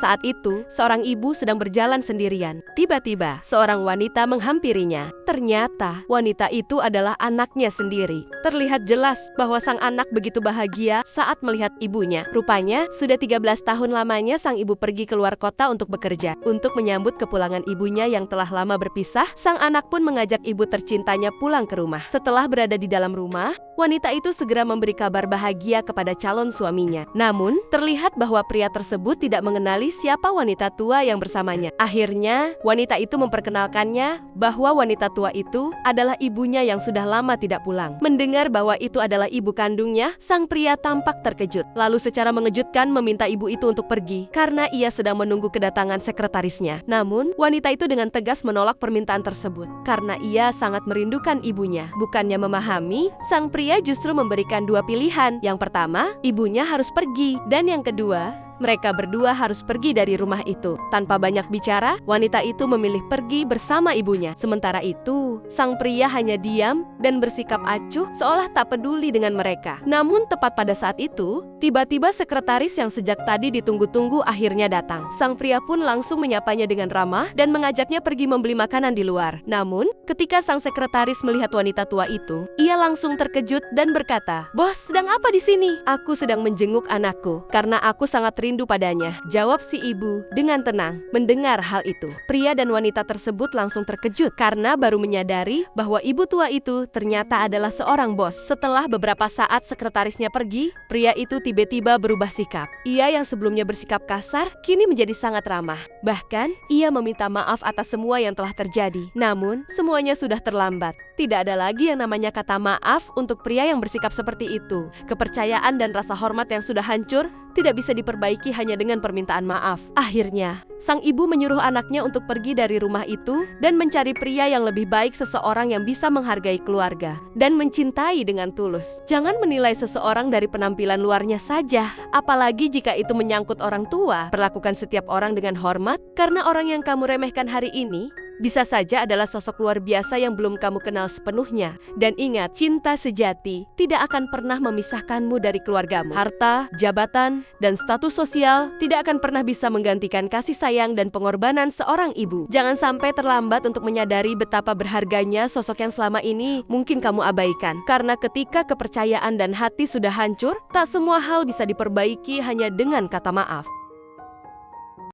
Saat itu, seorang ibu sedang berjalan sendirian. Tiba-tiba, seorang wanita menghampirinya. Ternyata, wanita itu adalah anaknya sendiri. Terlihat jelas bahwa sang anak begitu bahagia saat melihat ibunya. Rupanya, sudah 13 tahun lamanya sang ibu pergi keluar kota untuk bekerja. Untuk menyambut kepulangan ibunya yang telah lama berpisah, sang anak pun mengajak ibu tercintanya pulang ke rumah. Setelah berada di dalam rumah, wanita itu segera memberi kabar bahagia kepada calon suaminya. Namun, terlihat bahwa pria tersebut tidak mengenali siapa wanita tua yang bersamanya. Akhirnya, wanita itu memperkenalkannya bahwa wanita tua itu adalah ibunya yang sudah lama tidak pulang. Mendengar bahwa itu adalah ibu kandungnya, sang pria tampak terkejut. Lalu secara mengejutkan meminta ibu itu untuk pergi karena ia sedang menunggu kedatangan sekretarisnya. Namun, wanita itu dengan tegas menolak permintaan tersebut karena ia sangat merindukan ibunya. Bukannya memahami, sang pria justru memberikan dua pilihan. Yang pertama, ibunya harus pergi, dan yang kedua, mereka berdua harus pergi dari rumah itu. Tanpa banyak bicara, wanita itu memilih pergi bersama ibunya. Sementara itu, sang pria hanya diam dan bersikap acuh seolah tak peduli dengan mereka. Namun tepat pada saat itu, tiba-tiba sekretaris yang sejak tadi ditunggu-tunggu akhirnya datang. Sang pria pun langsung menyapanya dengan ramah dan mengajaknya pergi membeli makanan di luar. Namun, ketika sang sekretaris melihat wanita tua itu, ia langsung terkejut dan berkata, "Bos, sedang apa di sini?" "Aku sedang menjenguk anakku, karena aku sangat rindu padanya," jawab si ibu dengan tenang. Mendengar hal itu, pria dan wanita tersebut langsung terkejut karena baru menyadari bahwa ibu tua itu ternyata adalah seorang bos. Setelah beberapa saat sekretarisnya pergi, pria itu tiba-tiba berubah sikap. Ia yang sebelumnya bersikap kasar, kini menjadi sangat ramah. Bahkan, ia meminta maaf atas semua yang telah terjadi. Namun, semuanya sudah terlambat. Tidak ada lagi yang namanya kata maaf untuk pria yang bersikap seperti itu. Kepercayaan dan rasa hormat yang sudah hancur tidak bisa diperbaiki hanya dengan permintaan maaf. Akhirnya, sang ibu menyuruh anaknya untuk pergi dari rumah itu dan mencari pria yang lebih baik, seseorang yang bisa menghargai keluarga dan mencintai dengan tulus. Jangan menilai seseorang dari penampilan luarnya saja, apalagi jika itu menyangkut orang tua. Perlakukan setiap orang dengan hormat, karena orang yang kamu remehkan hari ini bisa saja adalah sosok luar biasa yang belum kamu kenal sepenuhnya. Dan ingat, cinta sejati tidak akan pernah memisahkanmu dari keluargamu. Harta, jabatan, dan status sosial tidak akan pernah bisa menggantikan kasih sayang dan pengorbanan seorang ibu. Jangan sampai terlambat untuk menyadari betapa berharganya sosok yang selama ini mungkin kamu abaikan. Karena ketika kepercayaan dan hati sudah hancur, tak semua hal bisa diperbaiki hanya dengan kata maaf.